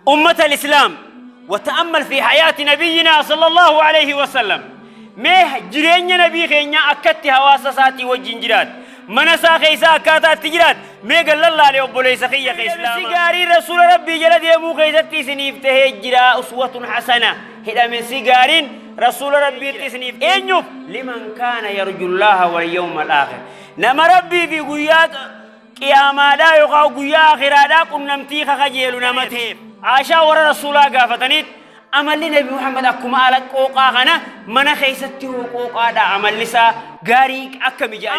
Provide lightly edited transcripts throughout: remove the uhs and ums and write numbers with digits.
أمة الإسلام وتأمل في حياة نبينا صلى الله عليه وسلم مه جرين نبي خينيا أكتي هواسساتي والجنجرات منسا خيسا أكاتا تجرات مه قال الله عليه وبوليس خيّا خيسلام سيغاري رسول ربي جلد يمو خيستي سنيفته جرا أسوة حسنة هذا من سيغارين رسول ربي تسنيف إنيوف لمن كان يرجو الله واليوم الآخر نما ربي في قياد قياما دا يقاو قيا آخرا دا قنمتي خجيلو نمته عاشا ورا رسولا قافتنيت عمل نبي محمد أكما على قوقا خنا من خيستي قوقا دا عمل لسا غاريك أكمي جاني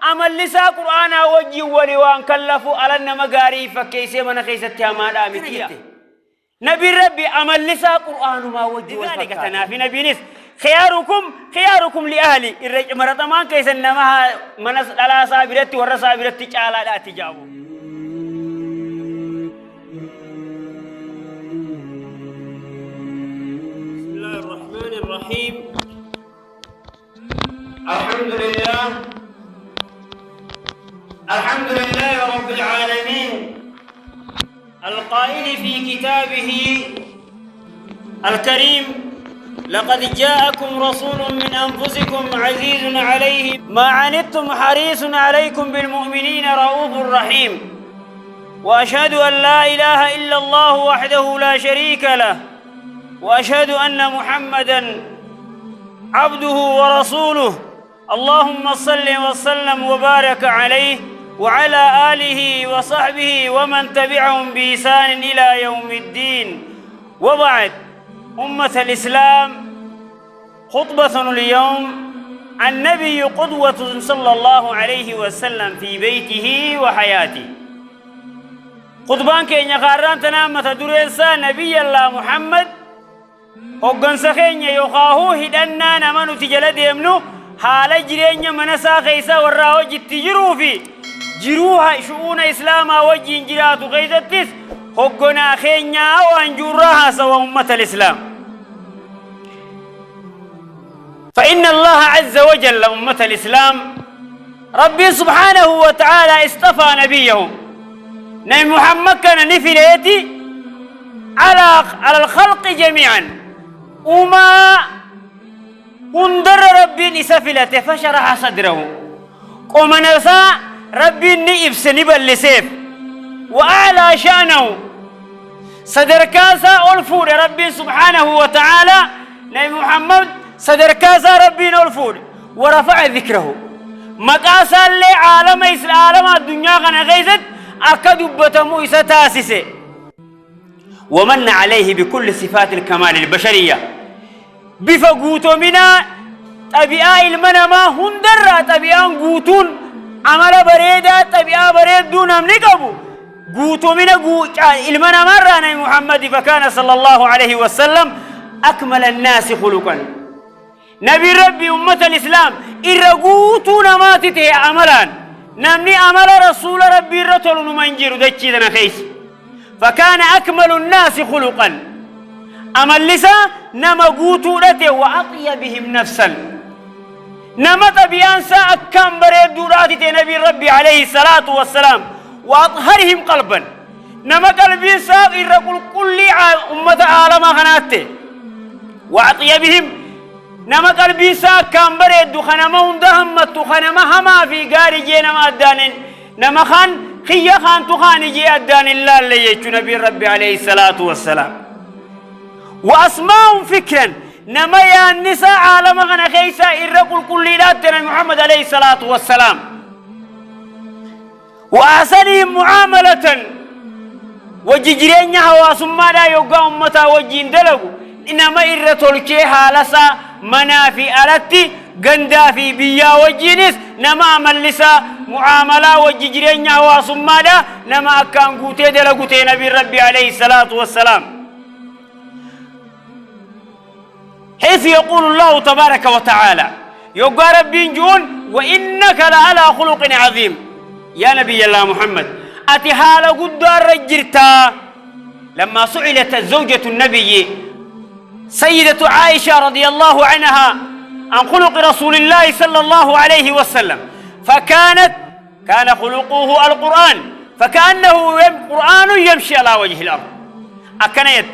عمل لسا قرآن وجي ولوان كلفو على النما غاري فكيسي من خيستي عمال آمتيا نبي ربي عمل لسا قرآن ما وجي وفكا في نبي نس خياركم لأهلي الرجع مرتمان كيس النما منس لا صابرتي ورا صابرتي تعالى لا تجاوب بسم الله الرحمن الرحيم الحمد لله رب العالمين القائل في كتابه الكريم لقد جاءكم رسول من أنفسكم عزيز عليه ما عنتم حريص عليكم بالمؤمنين رؤوف رحيم وأشهد أن لا إله إلا الله وحده لا شريك له وأشهد أن محمدًا عبده ورسوله اللهم صل وسلم وبارك عليه وعلى آله وصحبه ومن تبعهم بإحسان إلى يوم الدين وبعد أمة الإسلام خطبة اليوم النبي قدوة صلى الله عليه وسلم في بيته وحياته خطبان كي نقارن تنامة دريسا نبي الله محمد وقن سخين يخاهو هدنا نمانو تجلد يمنو حال جرين منسا خيسا وراو جت جروفي جروها شؤون إسلاما وجين جراتو خيستيس وقنا خينيا وانجورها سوى أمة الإسلام فإن الله عز وجل أمة الإسلام ربي سبحانه وتعالى اصطفى نبيه نبي محمد كان نفليتي على الخلق جميعا وما انظر ربي نسفلته فشرح صدره ومنسى ربي نئبس نبلسيف وأعلى شأنه صدر كاسا ألفور ربي سبحانه وتعالى نبي محمد صدر كاسا ربي ألفور ورفع ذكره مقاسا اللي عالم الدنيا غنى غيزت أكدب بتمويس تاسسه ومن عليه بكل صفات الكمال البشرية بفقوتو منا طبيعة المنما هندر طبيعة قوتون عمل بريدة طبيعة بريد دون أمنقبو قوتو منا المنما رانا محمد فكان صلى الله عليه وسلم أكمل الناس خلقا نبي ربي أمة الإسلام إرقوتو نماتته عملان نمني عمل رسول ربي رتل نمنجر دجيدنا خيس فكان أكمل الناس خلقا أمل لسا نما قوتو لته وأطيبهم نفسا نما طبيان سا أكام بريد دوراتي نبي ربي عليه الصلاة والسلام وأطهرهم قلبا نما قلبي سا إرقل كل أمة عالم خناته وأطيبهم نما قلبي سا أكام بريد خنما هندهمت خنما هما في قاري جينا ما أدانين نما خان خيا خان تخاني جي أدان الله اللي يجو نبي ربي عليه الصلاة والسلام وأسماء فكرا نما يا النساء عالم غنى خيسا إرقل كليلات محمد عليه الصلاة والسلام وأحسنهم معاملة وججرين هوا ثم لا يقع أمتا وجين دلقوا إنما إرتول كي حالسا منافي ألتي غندا في بيا وجينس نما ملسا معاملة وججرين هوا ثم لا نما كان قوتي دلقوتي نبي ربي عليه الصلاة والسلام حيث يقول الله تبارك وتعالى يقول ربي جون وإنك لعلى خلق عظيم يا نبي الله محمد أتهال قدار رجرتا لما سئلت زوجة النبي سيدة عائشة رضي الله عنها عن خلق رسول الله صلى الله عليه وسلم كان خلقه القرآن فكأنه قرآن يمشي على وجه الأرض أكنيت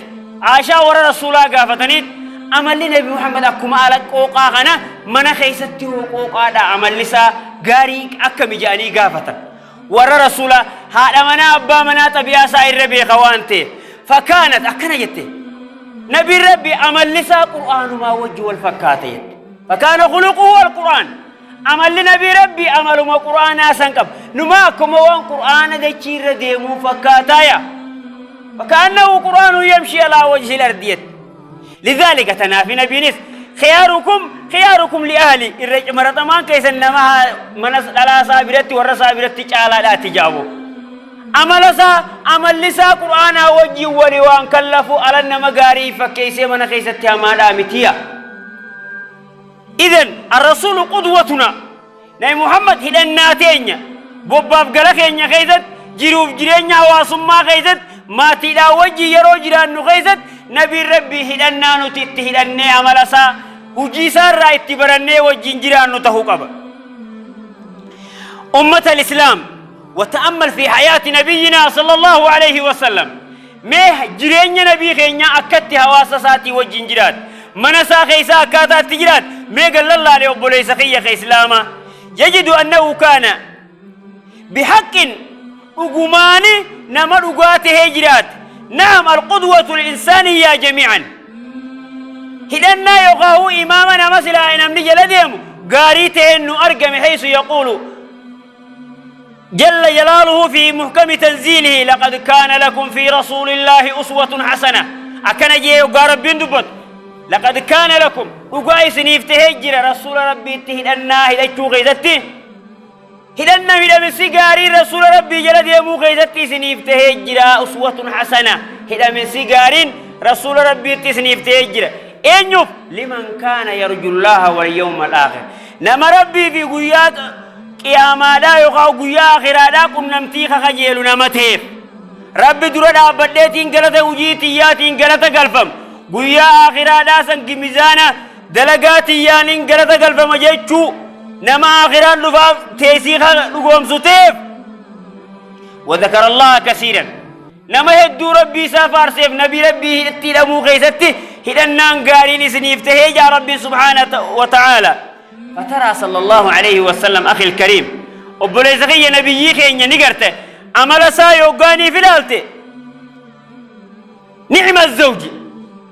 عائشة ورا رسولا قافتنيت عمل نبي محمد أكما على قوقا غنا من خيستي قوقا دا عمل لسا غاري أكمي جاني قافتا ورا رسولا هذا منا أبا منا تبيا سائر ربي خوانتي فكانت أكنيت نبي ربي عمل لسا قرآن ما وجه والفكاتيت فكان خلقه القرآن عمل نبي ربي عمل ما قرآن أسنكب نماكم وان قرآن دي چير ديمو فكاتايا فكأنه قرآن يمشي على وجه الأرضية لذلك تنافي نبي نس خياركم لأهلي الرجل مرتمان كيس إنما منس على صابرتي ورا صابرتي على لا تجاوب عمل لسا قرآن وجه ولوان كلفوا على النما غاري فكيس من خيستي ما دامتيا إذن الرسول قدوتنا نبي محمد هدنا تينيا بوباب غلخينيا خيست جيروف جيرينيا واسما خيست ما تدا وجه يرو جيران خيست نبي ربي هدنا نتت هدنا عمل سا وجيسار رايت برني وجه جيران نتهوكب أمة الإسلام وتأمل في حياة نبينا صلى الله عليه وسلم ما جيرينيا نبي خينيا أكت هواسساتي وجه جيران منسا خيسا كاتا تجرات ما قال الله عليه وليس خيخ إسلاما يجد أنه كان بحق أقماني نمر أقاته هجرات نعم القدوة الإنسانية جميعا هدنا يقاه إمامنا مثلا إن أمني جلدهم قاريته أنه أرقم حيث يقول جل جلاله في محكم تنزيله لقد كان لكم في رسول الله أسوة حسنة أكن جيه وقارب بندبط لقد كان لكم وقايس نفتهجر رسول ربي تهدنا هدتو غيزتي هدنا من سيجاري رسول ربي جلد يمو غيزتي سنفتهجر أسوة حسنة هدا من سيجارين رسول ربي تسنفتهجر إنيوف لمن كان يرجو الله واليوم الآخر نما ربي في قياد قياما لا يقاو قيا آخرا لا كن نمتيخ خجيل نمتيف ربي درد بديتين قلت وجيتياتين قلت قلفم قيا آخرا داسن كميزانا دلقاتي يانين قلت قلفم جيتشو نما آخرا لفاف تيسيخا لقوم ستيف وذكر الله كثيرا نما هدو ربي سافار سيف نبي ربي هدتي لمو خيستي هدنان قارين سنيفته يا ربي سبحانه وتعالى فترى صلى الله عليه وسلم أخي الكريم وبليزغي نبي خين نقرته عمل سايو قاني في الالتي نعم الزوج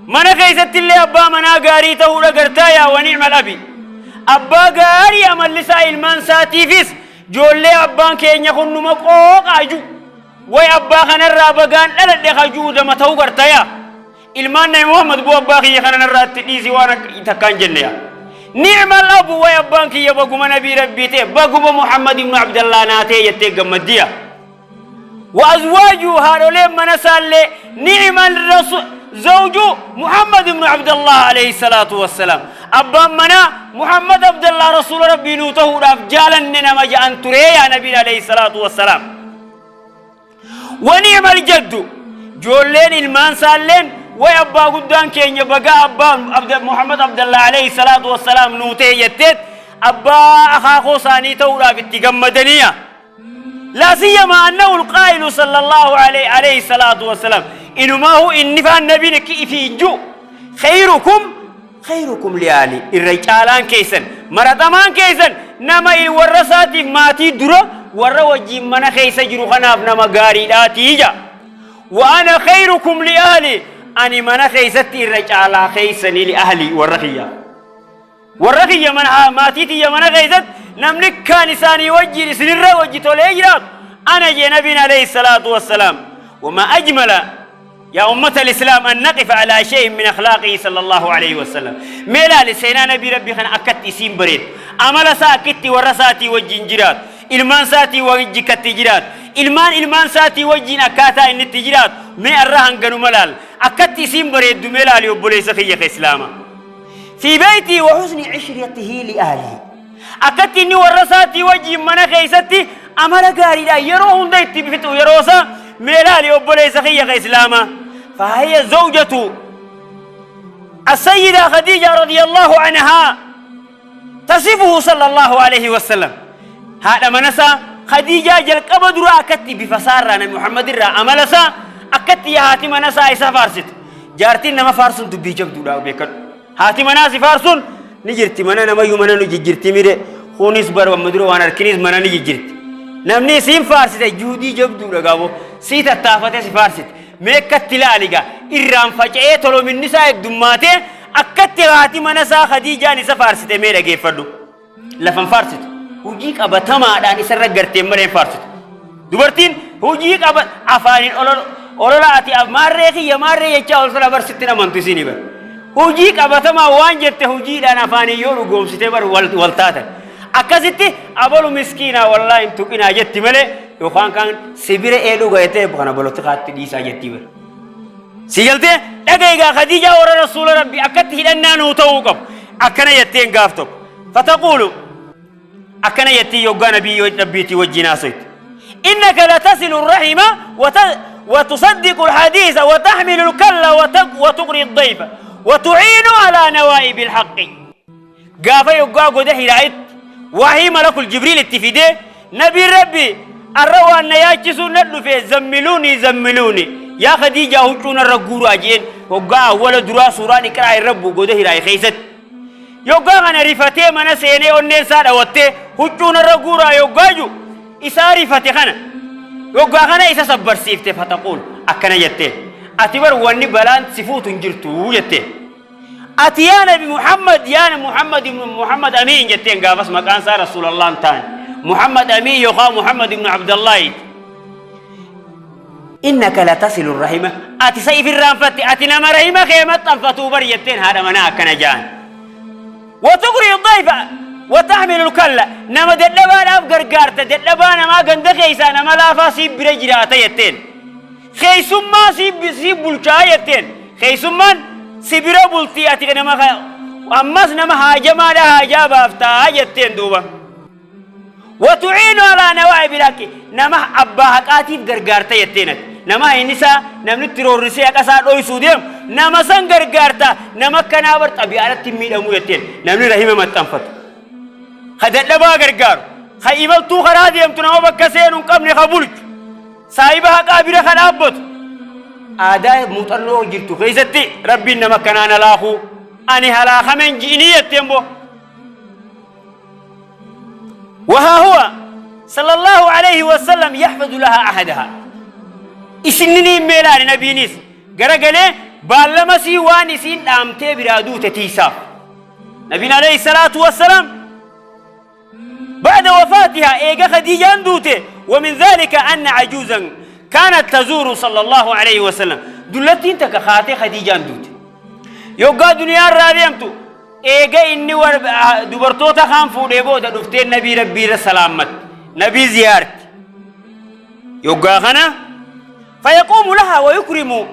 من خيست اللي أبا منا قاريته لقرتايا ونعم الأبي أبا قاري عمل لسا المان ساتي فيس جولي أبان كين يخن مقوق عجو وي أبا خان الرابقان للد خجو دمتو قرتايا المان محمد بو أبا خي خان الرات تليسي وانا تكان جنيا نعم الأب وي أبان كي يبقو من نبي ربيته بقو محمد بن عبد الله ناتي يتقم الديا وأزواجه هارولين من سالي نعم الرسول زوجه محمد بن عبد الله عليه الصلاة والسلام أبا منا محمد عبد الله رسول ربي نوته رفجالا نما جاءن تريا نبي عليه الصلاة والسلام ونعم الجد جولين المان سالين ويبا قدان كين يبقى أبا محمد عبد الله عليه الصلاة والسلام نوته يتت أبا أخاكو ساني تورا في التقم مدنية لا سيما أنه القائل صلى الله عليه الصلاة والسلام إنما هو إن فان نبي في جو خيركم لآلي الرجالان كيسن مرتمان كيسن نما الورسات ماتي درا وروجي من خيس جروخناف نما غاري لا تيجا وأنا خيركم لآلي أني من خيست الرجالا خيسني لأهلي والرخية من ماتي تيجا من خيست نملك كان لساني وجي لسنر وجي توليجراب أنا جي نبينا عليه الصلاة والسلام وما أجمل يا أمة الإسلام أن نقف على شيء من أخلاقه صلى الله عليه وسلم ميلا لسينا نبي ربي خان أكت اسم بريد عمل ساكت ورساتي وجنجرات إلمان ساتي وجي كتجرات إلمان ساتي وجي نكاتا إن التجرات مي الرهن قنو ملال أكت اسم بريد دميلا ليبولي سخية إسلاما في بيتي وحسن عشرته لأهله أكت إني ورساتي وجي من خيستي عمل قاري لا يروهم ديتي بفتو يروسا ميلالي أبولي سخية إسلاما فهي زوجة السيدة خديجة رضي الله عنها تصفه صلى الله عليه وسلم هذا منسى خديجة جل قبض راكتي بفسارة محمد الرا أملسا أكتي هاتي مناسا إسا فارست جارتين نما فارسون دبي جبدو لا بيكن هاتي مناسي فارسون نجرتي منا نما يومنا نجرتي ميري خونيس بر ومدرو وانا الكنيس منا نجرتي نمني سين فارست جودي جبدو لا قابو سيتا تافته سفارست ميكت لاليغا إرام فجأة تلو من نساء الدماتي أكتي هاتي مناسا خديجة نسا فارست ميرا جيفردو لفن فارست هوجيك أبا تما دان إسا رقرتي مرين فارست dubartiin hojii qaban afaaniin ololaati maarreetii ya maarree jechaa ol sala barsitti namantu isinii bar hojii qabatamaa waan jette hojiidhaan afaaniin yoo dhugoomsitee bar wal taatan akkasitti abalu miskiinaa wallaahi hin tuqinaa jetti malee yookaan kan sibira eedhuu ga'etee kana bolotti kaatti dhiisaa jetti bar si galtee dhagaygaa Khadiijaa warra rasuula rabbi akkatti hidhannaa nuu ta'uu qabu akkana jetteen gaaf tokko fataquulu akkana jettii yoggaa nabii rabbiitii wajjin haasoyte إنك لتصل الرحم وتصدق الحديث وتحمل الكلة وتقري الضيف وتعين على نوائب الحق قافا يقاق ده رأيت وهي ملك الجبريل التفيدي نبي ربي الروى أن ياجسوا ندل فيه زملوني يا خديجة هجون الرقور أجين وقا أول درا سوران إكراه الرب قده رأي خيست يقاق أنا رفتي من سيني ونين سادة واتي هجون الرقور يقاجو إساري فتخنا يوقع خنا إسا صبر سيفته فتقول أكنا يته أتبر واني بلان سفوت انجرتو يته أتيانا بمحمد يانا محمد أمين يته قافس مكان سار رسول الله تان محمد أمين يقام محمد بن عبد الله إنك لا تصل الرحمة أتي سيف الرانفت أتنا ما رحمة خيمة فتوبر يتين هذا منا أكنا جان وتقري الضيف وتحمل الكلة نما دلبان أفقر قارت دلبان ما قند خيسا نما لافا سيب برجرات يتين خيسم ما سيب بلشا يتين خيسم من سيبرا بلتي أتك نما أمس نما هاجما لها جابا أفتا يتين دوبا وتعين على نوائب لك نما أبا حقاتي قرقارت يتين نما إنسا نمن الترورسي أكسار روي سوديم نما سن قرقارتا نما كنابر طبيعة تميل أمو يتين نمن رحمة متنفت خدت لبا غرغار خيبل تو خرادي امتنا وبكسين قبل خبولك سايبها قابر خلابت آداء مطلو جرتو خيستي ربي انما كنانا لاخو اني هلا خمن جينية تيمبو وها هو صلى الله عليه وسلم يحفظ لها أحدها إسنني ميلان نبي نيس غرغلي بالمسي وانسين امتي برادو تتيسا نبينا عليه الصلاة والسلام بعد وفاتها إيجا خديجة دوته ومن ذلك أن عجوزا كانت تزور صلى الله عليه وسلم دلتين تكخاتي خديجة دوته يوقع دنيا راديمتو إيجا إني دبرتوتا خان فوديبو دفتين نبي ربي السلامت نبي زيارت يوقع خنا فيقوم لها ويكرم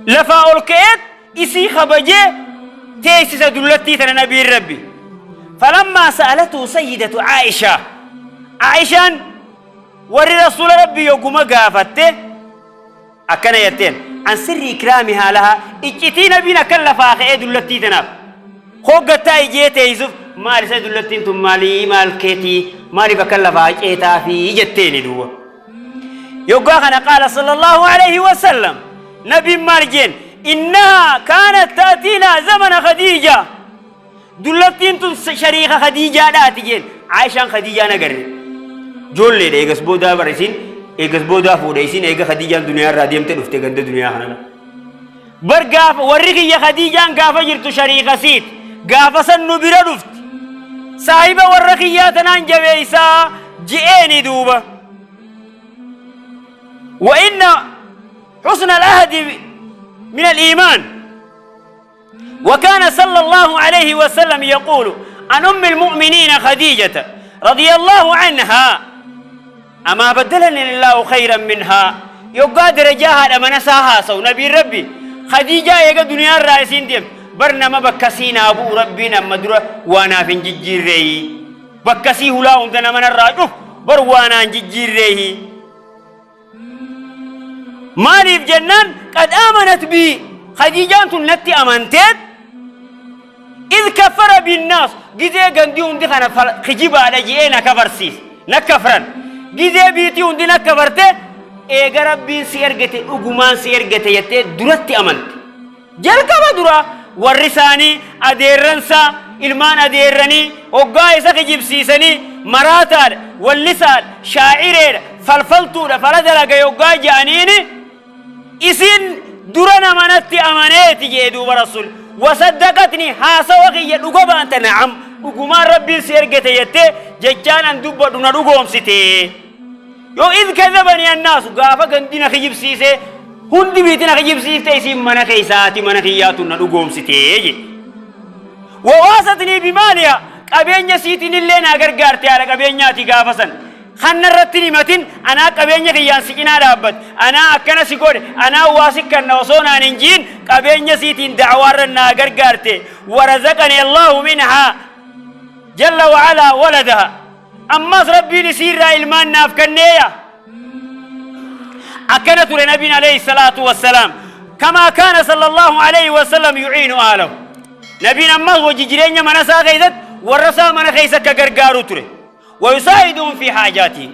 لفاء الكيت إسي خبجي تيسس دلتي تنا نبي ربي فلما سألته سيدة عائشة وري رسول ربي يقوم قافته أكنا يتين عن سر إكرامها لها إجتين بنا كلفا خيد التي تناب خوقتا إجيت يوسف مالي سيد التي انتم مالي مالكيتي مالي بكلفا إجيتا في إجتين دوا يقاخنا قال صلى الله عليه وسلم نبي مالجين إنها كانت تأتينا زمن خديجة دلتين تو شريخة خديجة لا تجين عايشان خديجة نقرر جول لي إيجاس بودا برسين إيجاس بودا فوديسين إيجا خديجة الدنيا راديم تلفت قد الدنيا خنا برقاف ورقي يا خديجة قافة جرت شريخة سيت قافة سنو بردفت صاحبة ورقيات نانجا ويسا جئني دوبا وإن حسن العهد من الإيمان وكان صلى الله عليه وسلم يقول عن أم المؤمنين خديجة رضي الله عنها أما بدلني الله خيرا منها يقادر جاها لما نساها سو نبي ربي خديجة يقا دنيا الرئيسين ديم برنما بكسينا أبو ربنا مدرة وانا في ججيري بكسيه لا عندنا من الراجف بروانا ججيري مالي في جنان قد آمنت بي خديجة نتي أمنتت إذ كفر بالناس جزء جنديهم دي خنا خجيبة على جينا كفرسيس نكفرن جزء بيتيهم دي نكفرته إيجا ربي سيرجت أجمان سيرجت يتى درت أمنت جلك ما درا ورثاني أديرنسا إلمان أديرني وقاي سكجيب سيسني مراتال واللسال شاعرين فالفلتو لفلدلا جيوقاي جانيني إسين درنا منتي أمانتي جيدو برسول وصدقتني هاسا وقي يدوغا أنت نعم وقمان ربي سيرجت يتى ججان أن دوبا دونا دوغوم سيتي يو إذ كذبني الناس قافا كنتنا خجيب سيسي هندي بيتنا خجيب سيسي اسم منا خيساتي منا خياتنا دوغوم سيتي وواسطني بمالها قبينيا سيتين اللي ناقر قارتي على قبينياتي قافسا خان الرتني متن أنا قبينيا خيان سكينا دابت أنا أكنا سيكون أنا واسك كنا وصونا ننجين قبينيا سيتين دعوار ناقر قارتي ورزقني الله منها جل وعلا ولدها أما ربي نسير إلمان نافكنية أكنت لنبينا عليه الصلاة والسلام كما كان صلى الله عليه وسلم يعين آله نبينا ما هو جيرين منسا غيثت ورسا من خيسك كغرغارو تري ويساعدهم في حاجاتي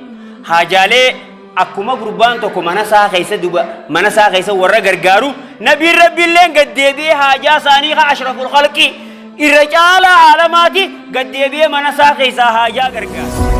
حاجالي أكما قربان توكو منسا خيسة دوبا منسا خيسة ورا غرغارو نبي ربي اللين قد ديبي حاجا سانيخ أشرف الخلق الرجال عالماتي قد ديبي منسا خيسة حاجا غرغارو